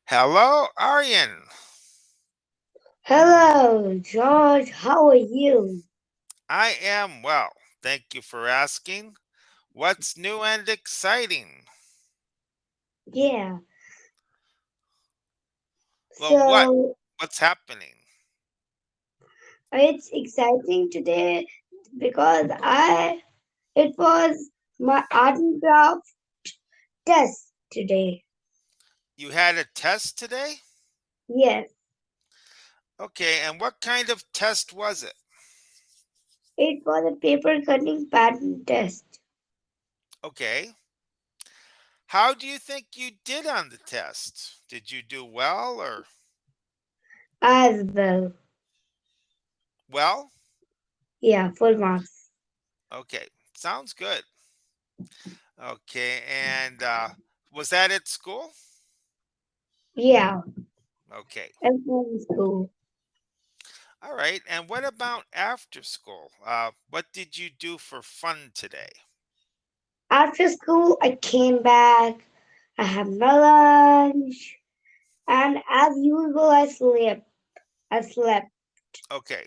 Hello, Aryan. Hello, George. How are you? I am well. Thank you for asking. What's new and exciting? Yeah. Well, what? So What's happening? it's exciting today because I it was my art and craft test today. You had a test today? Yes, Okay, and what kind of test was it? it was a paper cutting pattern test Okay. How do you think you did on the test? Did you do well or as well. well? Yeah, full marks. Okay, sounds good. Okay, and was that at school? Yeah, Okay. everyone's school. All right, and what about after school? What did you do for fun today? After school, I came back. I had my lunch, and as usual, I slept. I slept. Okay.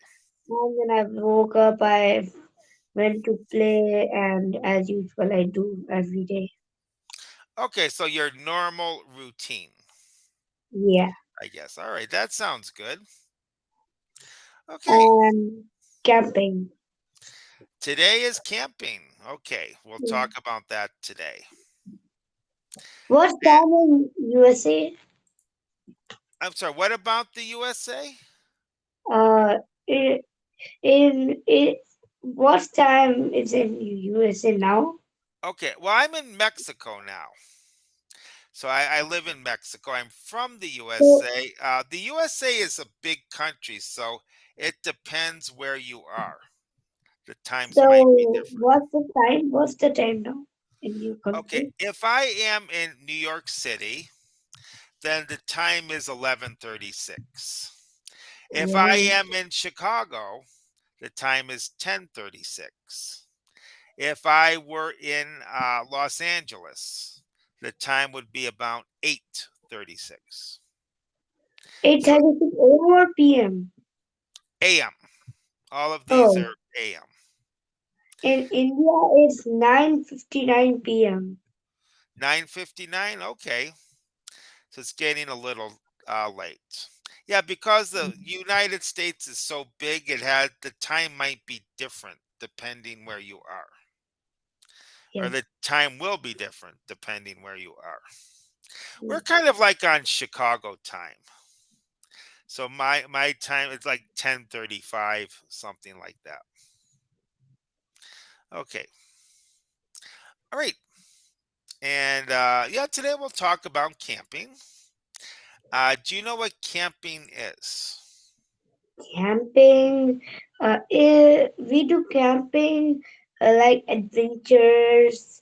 And then I woke up, I went to play, and as usual, I do every day. Okay, so your normal routine, Yeah. I guess. All right, that sounds good. Okay. And camping. Today is camping. Okay, we'll Yeah. talk about that today. What's And time in USA? I'm sorry, what about the USA? Uh, i- in it. What time is in USA now? Okay, well, I'm in Mexico now. So I live in Mexico. I'm from the So, USA. The USA is a big country, so it depends where you are. The times might be so different. what's the time? What's the time now in your Okay, country? if I am in New York City, then the time is 11:36. If I Wow. am in Chicago, the time is 10:36. If I were in Los Angeles, the time would be about 8:36. So 8:36 a.m. or p.m. AM. All of these Oh, are AM. in India it's 9:59 p.m. 9:59. Okay, so it's getting a little late. Yeah, because the United States is so big, it had the time might be different depending where you are, or Yes. the time will be different depending where you are. We're Mm. kind of like on Chicago time. So my time is like 10:35, something like that. Okay. All right. And yeah, today we'll talk about camping. Do you know what camping is? Camping. We do camping like adventures.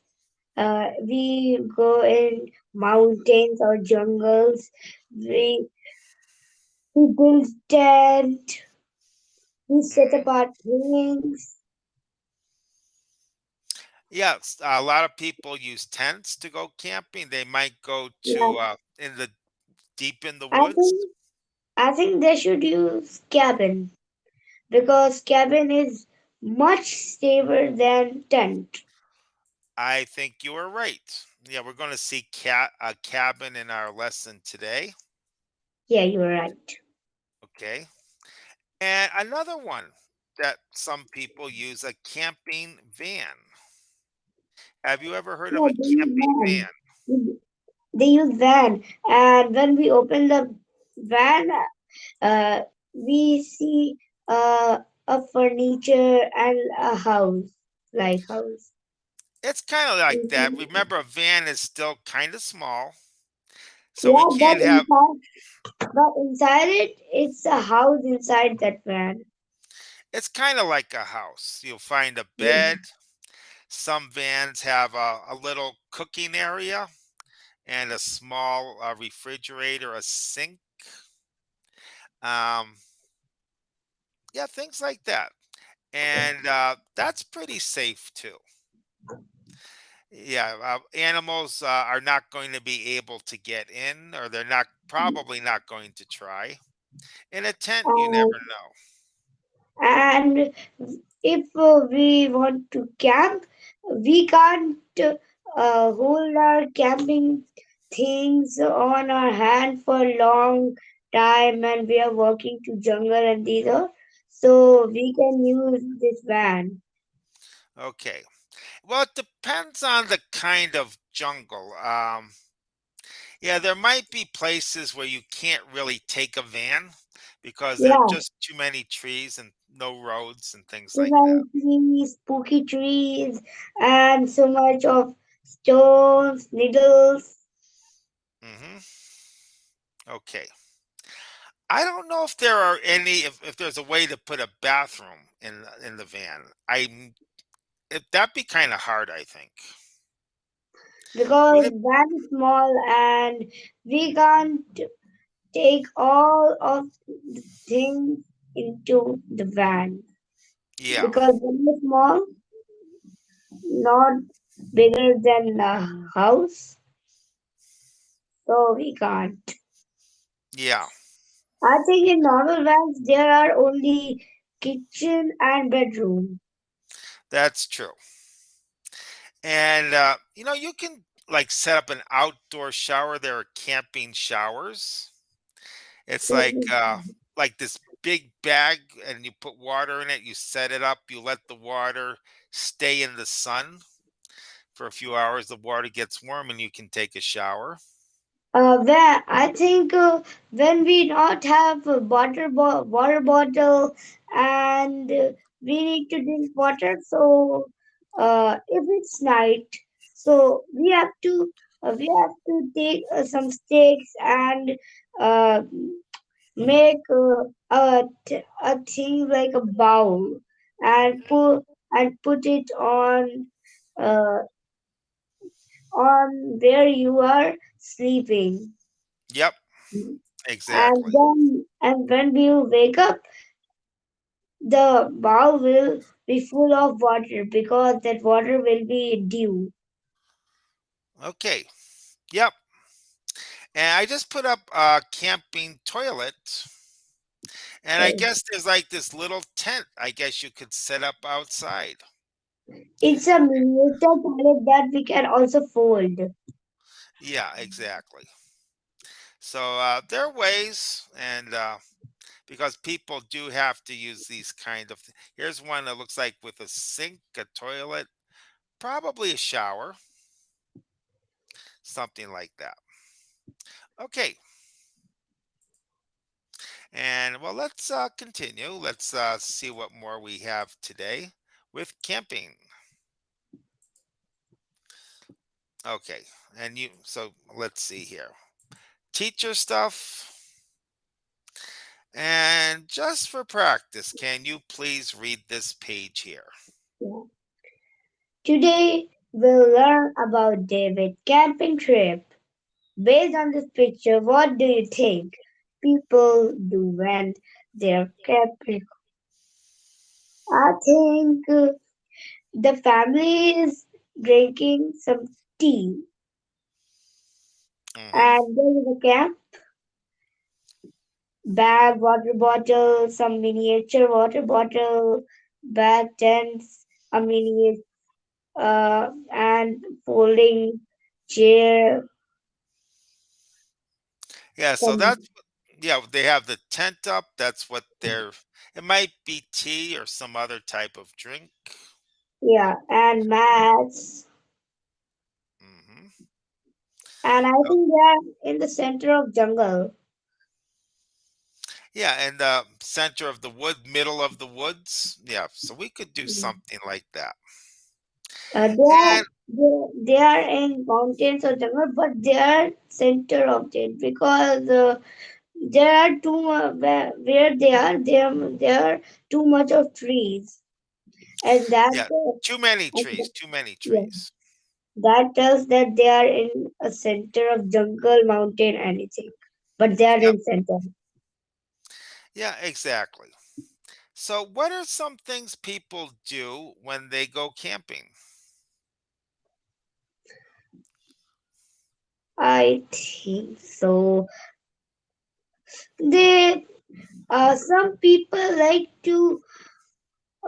We go in mountains or jungles. We build tent. We set Mhm. up our things. Yes, a lot of people use tents to go camping. They might go Yeah. to in the deep in the I woods. think I think they should use cabin because cabin is much safer than tent. I think you are right. Yeah, we're going to see a cabin in our lesson today. Yeah, you're right. Okay. And another one that some people use, a camping van. Have you ever heard of Yeah, a they use camping van. van? They use van, and when we open the van, uh, we see a furniture and a house, like house. It's kind of like that. Mhm. Remember, a van is still kind of small, so we Yeah, can't have. but inside it, it's a house inside that van. It's kind of like a house. You'll find a Yeah. bed. Some vans have a little cooking area and a small refrigerator, a sink. Um, yeah, things like that. And that's pretty safe too. Yeah, animals are not going to be able to get in, or they're not probably not going to try. In a tent, you never And, know. and if we want to camp, we can't hold our camping things on our hand for a long time, and we are walking to jungle and these are, so we can use this van. Okay. Well, it depends on the kind of jungle. Yeah, there might be places where you can't really take a van because there are Yeah, just too many trees and no roads and things too like that. many trees, spooky trees, and so much of stones, needles. Hmm. Okay. I don't know if there are any, if there's a way to put a bathroom in the van. That'd be kind of hard, I think. Because Would it? van is small and we can't take all of the things into the van Yeah, because van is small, not bigger than a house, so we can't. yeah, I think in normal vans there are only kitchen and bedroom. that's true. And you can like set up an outdoor shower. There are camping showers. It's like this big bag, and you put water in it. You set it up. You let the water stay in the sun for a few hours. The water gets warm, and you can take a shower. Where I think when we not have a water bottle and we need to drink water, so if it's night, so we have to take some sticks and uh, make a thing like a bowl and put it uh, on where you are sleeping. Yep, And exactly. then, and when you wake up, the bowl will be full of water because that water will be dew. Okay. Yep. And I just put up a camping toilet. And I Uh, guess there's like this little tent, I guess you could set up outside. It's a miniature toilet that we can also fold. Yeah, exactly. So there are ways, and because people do have to use these kind of. Here's one that looks like with a sink, a toilet, probably a shower, something like that. Okay, and well, let's continue. Let's see what more we have today with camping. Okay, and so let's see here. Teacher stuff. And just for practice, can you please read this page here? Yeah. Today we'll learn about David camping trip. Based on this picture, what do you think people do when they're camping? I think the family is drinking some tea Hmm. and there is a camp, bag, water bottle, some miniature water bottle, bag tents, a mini and folding chair, Yeah, so some yeah, they have the tent up. That's what they're, it might be tea or some other type of drink. yeah, and mats. Hmm. And I think they are in the center of jungle. Yeah, and the center of the wood, middle of the woods. Yeah, so we could do something like that. Uh, they are And they are in mountains or jungle, but they are center of it because there are where there are too much of trees, and yeah, and too many yeah, trees. that tells that they are in a center of jungle, mountain, anything, but they are Yep. in center. Yeah, exactly. So, what are some things people do when they go camping? I think so. They some people like to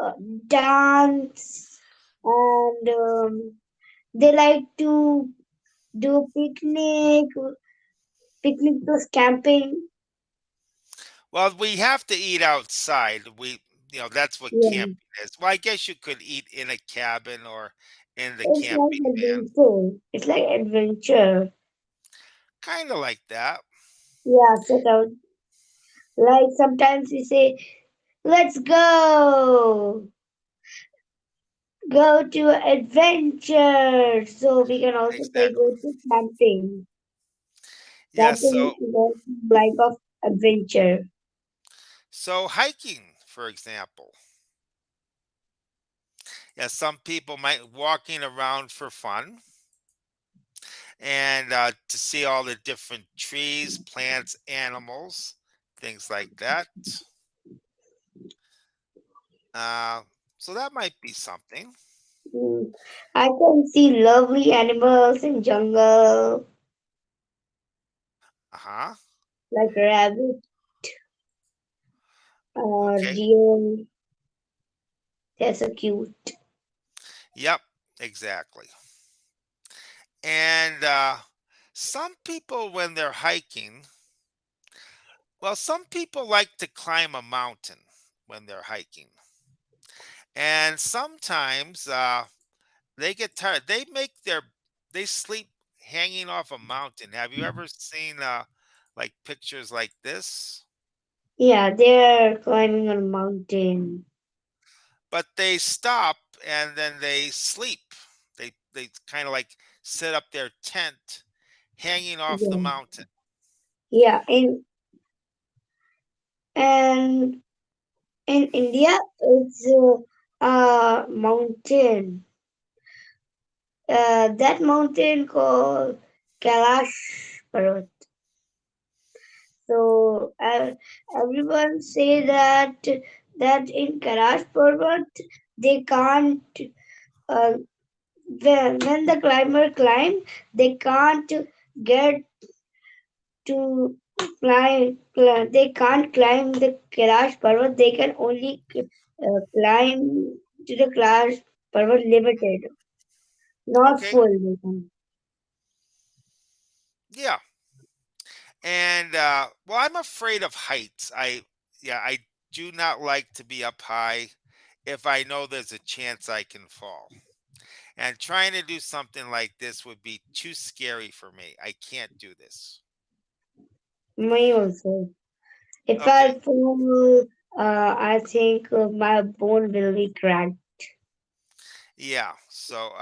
uh, dance and they like to do picnic goes camping. Well, we have to eat outside. That's what Yeah, camping is. Well, I guess you could eat in a cabin or in the it's like camping van. adventure. It's like adventure. Kind of like that. Yeah, set out. Like sometimes we say, "Let's go to adventure." So we can also say, Exactly. "Go to camping." Yeah, Camping so is also like of adventure. hiking, for example. Yeah, some people might walking around for fun and to see all the different trees, plants, animals, things like that. Uh, so that might be something. Mm. I can see lovely animals in jungle Uh-huh. like rabbit or Okay. deer. They're so cute. Yep, exactly. And some people, when they're hiking, well, some people like to climb a mountain when they're hiking. And sometimes they get tired. They sleep hanging off a mountain. Have you ever seen like pictures like this? Yeah, they're climbing on a mountain. But they stop and then they sleep. They kind of like set up their tent hanging off the Yeah, mountain. yeah. And in India, it's a mountain. That mountain called Kailash Parvat. So everyone say that in Kailash Parvat they can't uh, when the climber climb they can't get to they can't climb the Kailash Parvat. They can only climb to the Kailash Parvat limited, not Okay. full. They can. Yeah. And well, I'm afraid of heights. I do not like to be up high if I know there's a chance I can fall. And trying to do something like this would be too scary for me. I can't do this. Me also. If Okay. I fall, I think my bone will be cracked. Yeah. So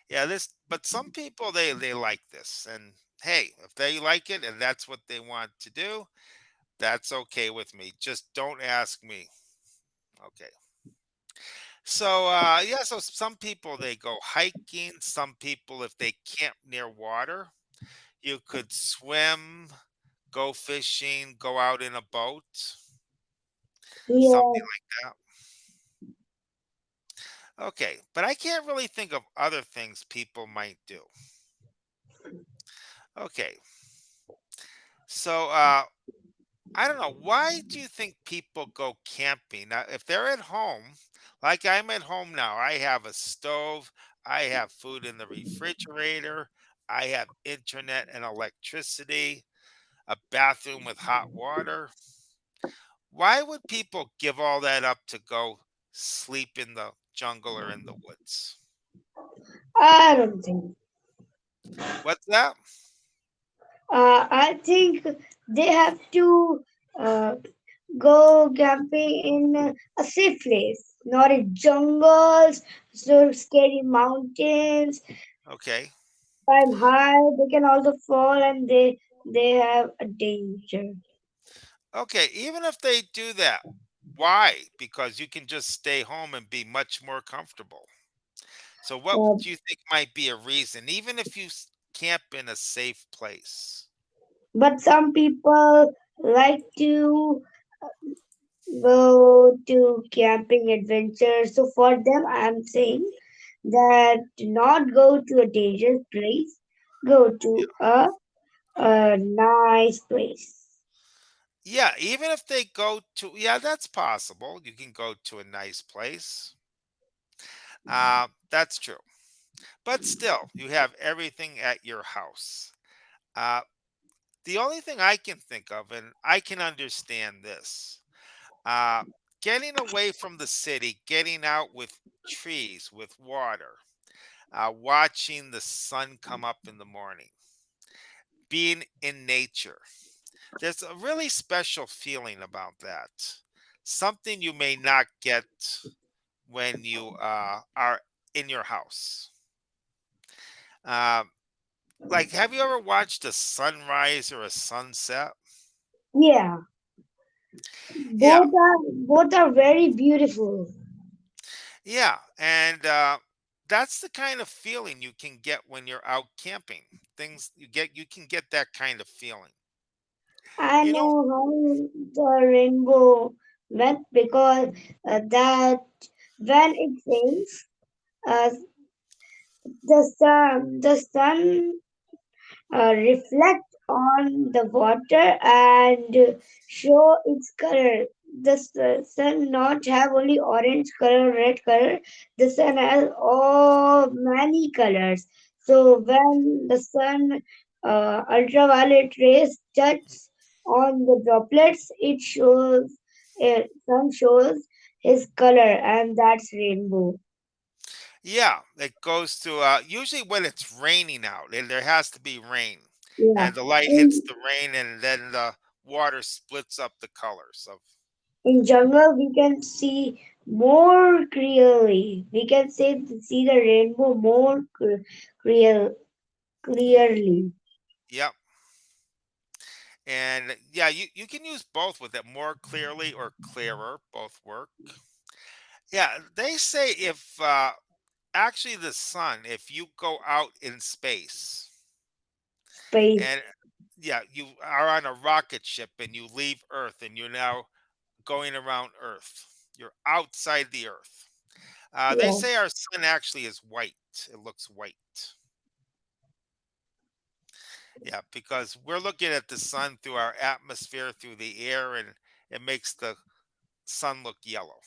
yeah, this but some people they like this. And hey, if they like it and that's what they want to do, that's okay with me. Just don't ask me. Okay. So yeah, so some people they go hiking, some people if they camp near water, you could swim, go fishing, go out in a boat, something Yeah, like that. Okay, but I can't really think of other things people might do. Okay. So I don't know, why do you think people go camping? Now, if they're at home, like I'm at home now, I have a stove, I have food in the refrigerator, I have internet and electricity, a bathroom with hot water. Why would people give all that up to go sleep in the jungle or in the woods? I don't think. What's that? I think they have to uh, go camping in a safe place, not in jungles, so scary mountains. Okay. Climb high, they can also fall, and they have a danger. Okay, even if they do that, why? Because you can just stay home and be much more comfortable. So, what Uh, do you think might be a reason, even if you camp in a safe place? but some people like to go to camping adventures. So for them, I'm saying that do not go to a dangerous place. go to a nice place. Yeah, even if they go to, yeah, that's possible. You can go to a nice place. That's true. But still, you have everything at your house. Uh, the only thing I can think of, and I can understand this, uh, getting away from the city, getting out with trees, with water, watching the sun come up in the morning, being in nature. There's a really special feeling about that. Something you may not get when you are in your house. Um, like, have you ever watched a sunrise or a sunset? Yeah, Yeah, both are very beautiful. yeah, and that's the kind of feeling you can get when you're out camping. Things you can get that kind of feeling. I You know, know how the rainbow went because that when it rains, uh, the sun reflect on the water and show its color. The sun not have only orange color, red color. The sun has all many colors. So when the sun ultraviolet rays touch on the droplets, it shows sun shows his color, and that's rainbow. yeah, it goes to usually when it's raining out, and there has to be rain, Yeah. and the light hits In the rain, and then the water splits up the colors of. in jungle we can see more clearly. We can see the rainbow more clear, clearly. Yep. And yeah, you can use both with it, more clearly or clearer. Both work. Yeah, they say if actually the sun, if you go out in space Space. and yeah, you are on a rocket ship and you leave Earth and you're now going around Earth, you're outside the Earth. They Yeah. say our sun actually is white. It looks white. Yeah, because we're looking at the sun through our atmosphere, through the air, and it makes the sun look yellow.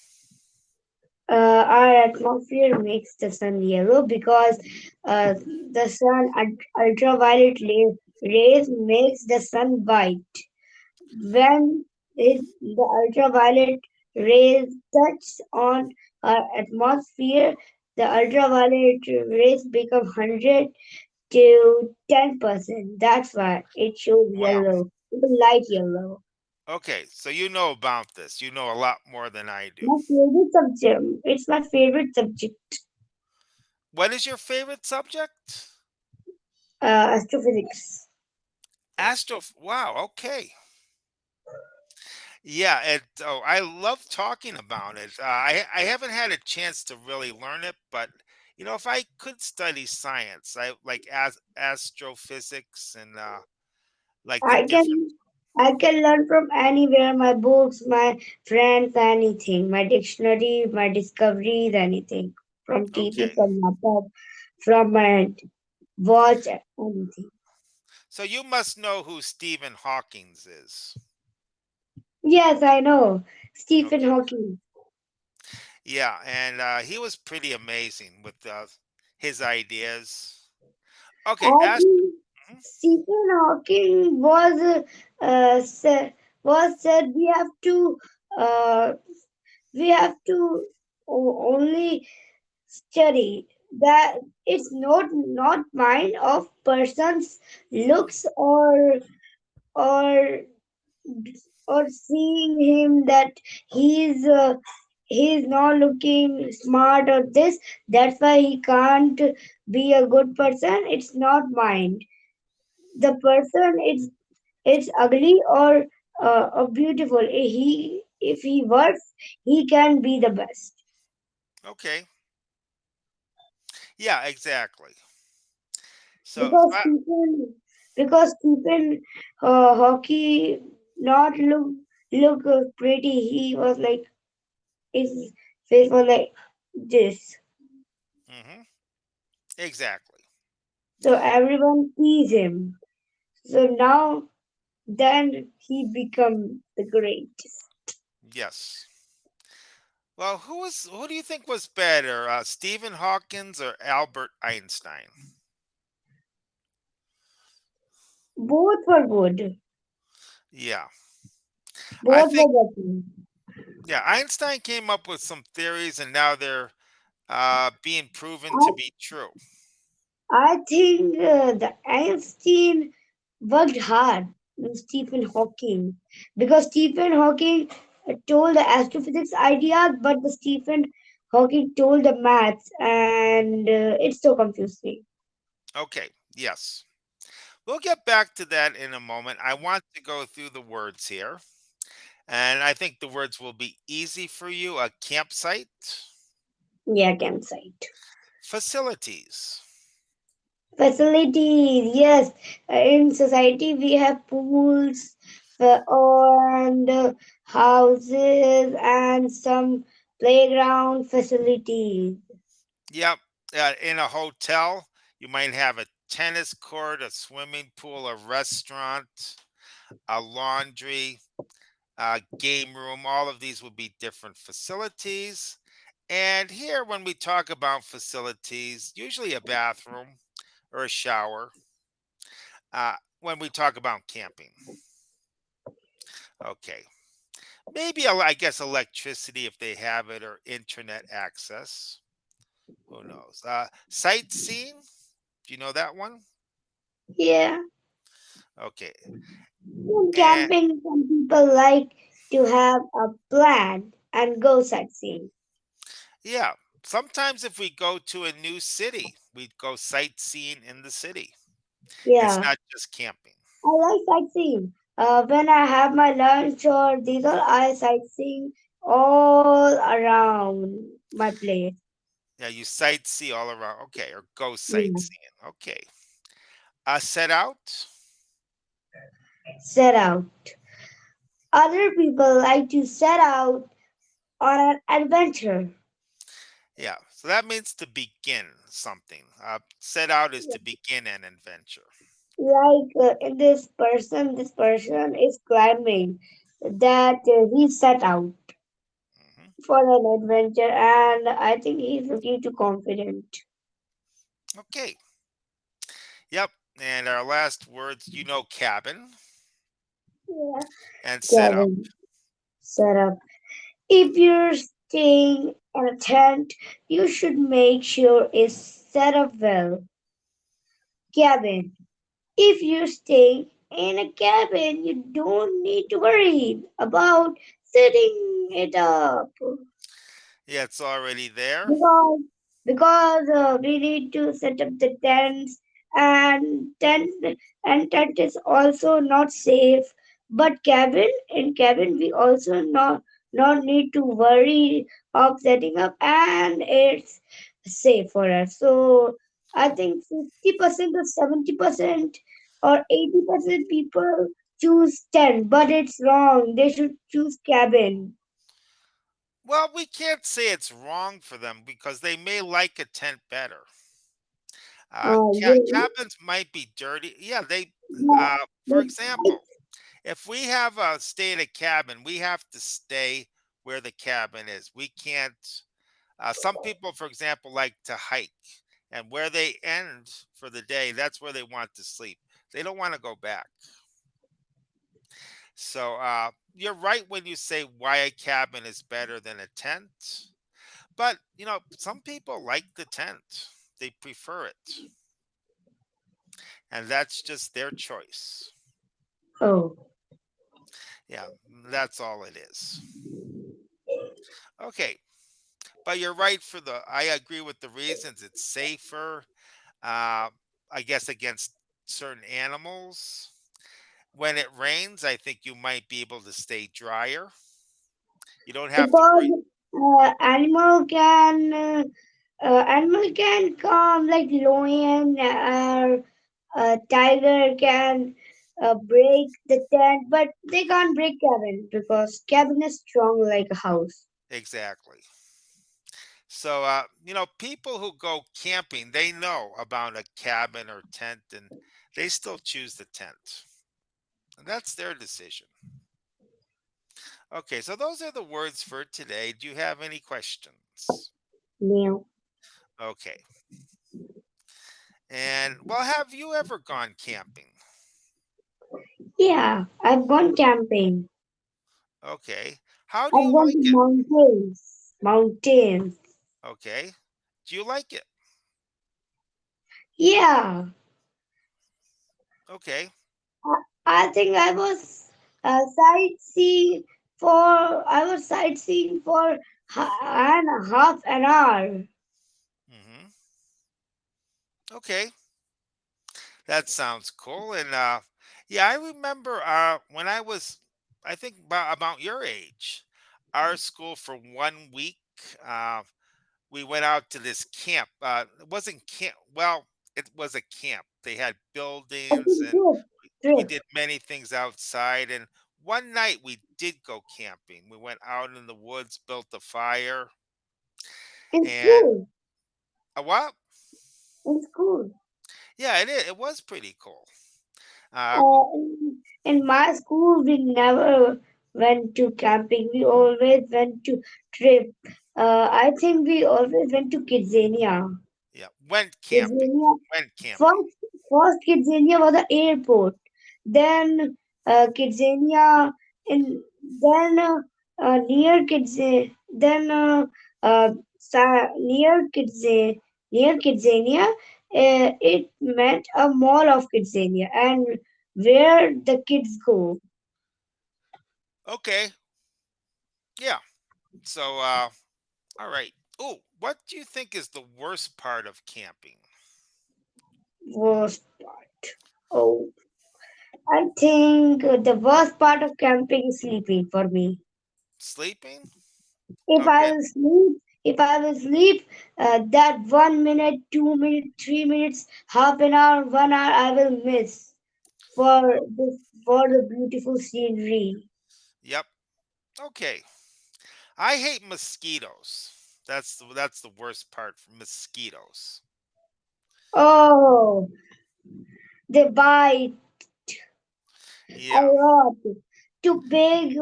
Our atmosphere makes the sun yellow because uh, the ultraviolet rays makes the sun white. When the ultraviolet rays touch on our atmosphere, the ultraviolet rays become 100 to 10%. That's why it shows Wow. yellow, light yellow. Okay, so you know about this. You know a lot more than I do. My favorite subject. It's my favorite subject, What is your favorite subject? astrophysics. Wow, okay. Yeah, I love talking about it. I haven't had a chance to really learn it, but if I could study science, I like as astrophysics and like the I different. can I can learn from anywhere. My books, my friends, anything. My dictionary, my discoveries, anything. From TV, Okay, from laptop, from my watch, anything. so you must know who Stephen Hawking's is. Yes, I know. Stephen Okay, Hawking. yeah, and he was pretty amazing with his ideas. Okay, I ast. think Mhm. Stephen Hawking was said uh, we have to only study that it's not mind of person's looks or or seeing him that he's not looking smart or this, that's why he can't be a good person. It's not mind the person. It's ugly or beautiful. If he works, he can be the best Okay, yeah, exactly. So, because Stephen hockey not look pretty. He was like his face was like this. mhm, exactly. So everyone sees him. So now then he become the greatest. Yes. Well, who do you think was better, Stephen Hawkins or Albert Einstein? Both were good. Yeah, I Both think were working. yeah, Einstein came up with some theories, and now they're being proven to I, be true. I think the Einstein worked hard with Stephen Hawking because Stephen Hawking told the astrophysics ideas, but the Stephen Hawking told the maths, and it's so confusing. Okay, yes. We'll get back to that in a moment. I want to go through the words here, and I think the words will be easy for you. A campsite, Yeah, campsite. facilities. Facilities, yes. In society, we have pools and houses and some playground facilities. Yep. In a hotel, you might have a tennis court, a swimming pool, a restaurant, a laundry, a game room. All of these would be different facilities. And here, when we talk about facilities, usually a bathroom or a shower. When we talk about camping, okay, maybe I guess electricity if they have it or internet access. Who knows? Sightseeing. Do you know that one? Yeah. Okay. In And camping, some people like to have a plan and go sightseeing. yeah, sometimes if we go to a new city, we go sightseeing in the city. It's Yeah. not just camping. I like sightseeing. When I have my lunch or these all, I sightseeing all around my place. Yeah, you sightsee all around. Okay, or go Yeah. sightseeing. Okay. Set out. Set out. Other people like to set out on an adventure. Yeah, so that means to begin something. Set out is to begin an adventure. Like this person is climbing that he set out Hmm. for an adventure, and I think he's looking too confident. Okay. Yep. And our last words, cabin Yeah. and set up. Cabin set up. If you're staying in a tent, you should make sure it's set up well. Cabin. If you're staying in a cabin, you don't need to worry about setting it up Yeah, it's already there. because we need to set up the tents and tent is also not safe. But cabin we also not need to worry of setting up and it's safe for us. So I think 50% or 70% or 80% people choose tent, but it's wrong. They should choose cabin. Well, we can't say it's wrong for them because they may like a tent better. Yeah, Cabins might be dirty. Yeah, yeah, for but example, if we have a stay at a cabin, we have to stay where the cabin is. We can't. Some people, for example, like to hike, and where they end for the day, that's where they want to sleep. They don't want to go back. So you're right when you say why a cabin is better than a tent. But some people like the tent; they prefer it, and that's just their choice. oh. Yeah, that's all it is. Okay, but you're right for the. I agree with the reasons. It's safer. Uh, I guess against certain animals. When it rains, I think you might be able to stay drier. You don't have to Because worry. animal can come like lion or tiger can break the tent, but they can't break cabin because cabin is strong like a house. Exactly. So, people who go camping, they know about a cabin or tent, and they still choose the tent. And that's their decision. Okay, so those are the words for today. Do you have any questions? Now, Okay. And well, have you ever gone camping? yeah, I've gone camping. Okay. How do I've you gone to like it? mountains. Mountains. Okay. Do you like it? Yeah, Okay. I think sightseeing for I was sightseeing for half an hour. Hmm. Okay. That sounds cool. And yeah, I remember when I was, I think about your age, our school for 1 week, uh, we went out to this camp. It wasn't camp. Well, it was a camp. They had A buildings, good and trip. we Trip did many things outside. And one night we did go camping. We went out in the woods, built a fire, in and school. a what? In school. Yeah, it is. It was pretty cool. We, In my school, we never went to camping. We always went to trip. I think we always went to Kidzania. yeah, went camping. Kidzania. Went camping. First Kidzania was the airport. Then Kidzania, in then near Kidzania, then near Kidzania, it meant a mall of Kidzania, and where the kids go. Okay. Yeah. So, all right. Oh, what do you think is the worst part of camping? Worst part. Oh, I think the worst part of camping is sleeping for me. Sleeping? If I Okay. will sleep, if I will sleep, that 1 minute, 2 minutes, 3 minutes, half an hour, 1 hour, I will miss for this for the beautiful scenery. Yep. Okay. I hate mosquitoes. That's the worst part for mosquitoes. Oh, they bite a Yeah. lot. Too big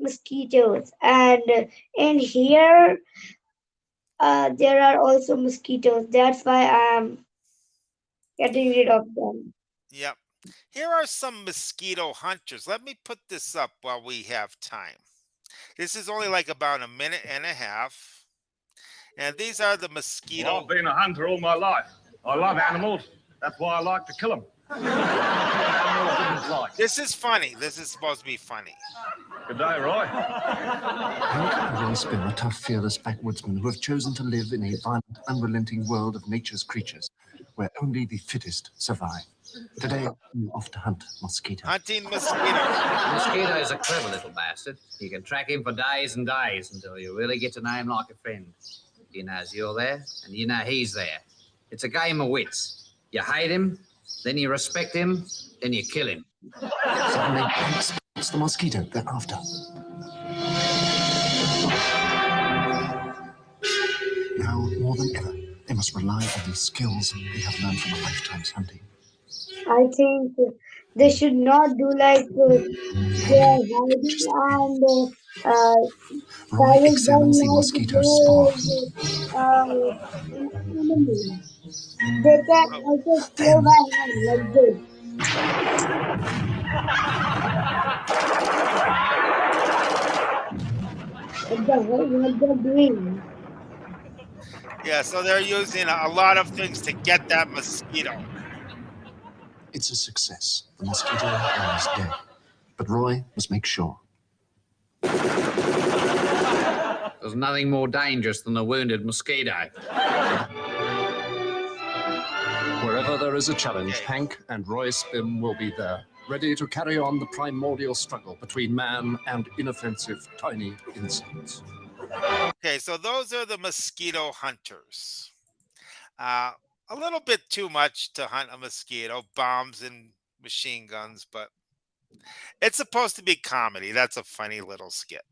mosquitoes, and in here there are also mosquitoes. That's why I'm getting rid of them. Yep. Here are some mosquito hunters. Let me put this up while we have time. This is only like about a minute and a half. And these are the Well, I've mosquito. been a hunter all my life. I love animals. That's why I like to kill them. Animals didn't like. This is funny. This is supposed to be funny. Good day, Roy. Hank and Roy Spin are tough, fearless backwoodsmen who have chosen to live in a violent, unrelenting world of nature's creatures, where only the fittest survive. Today, we're off to hunt mosquito. Hunting mosquito. Mosquito's a clever little bastard. You can track him for days and days until you really get to know him like a friend. He knows you're there, and you know he's there. It's a game of wits. You hate him, then you respect him, then you kill him. Suddenly, Hank spots the mosquito they're after. Now, more than ever, they must rely on the skills they have learned from a lifetime's hunting. I think they should not do like they are hiding and Roy silent them examines the like mosquito's spores. they an enemy. They can Oh, also kill Then, by hand like this. What the hell? What they're doing? yeah. So they're using a lot of things to get that mosquito. it's a success. The mosquito lies dead. But Roy must make sure. There's nothing more dangerous than a wounded mosquito. Wherever there is a challenge, Okay. Hank and Roy Spim will be there, ready to carry on the primordial struggle between man and inoffensive tiny insects. Okay. So those are the mosquito hunters. Uh, a little bit too much to hunt a mosquito, bombs and machine guns, but it's supposed to be comedy. That's a funny little skit.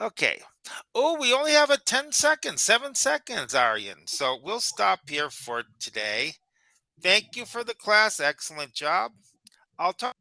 Okay. Oh, we only have a 10 seconds, 7 seconds, Aryan. So we'll stop here for today. Thank you for the class. Excellent job. I'll talk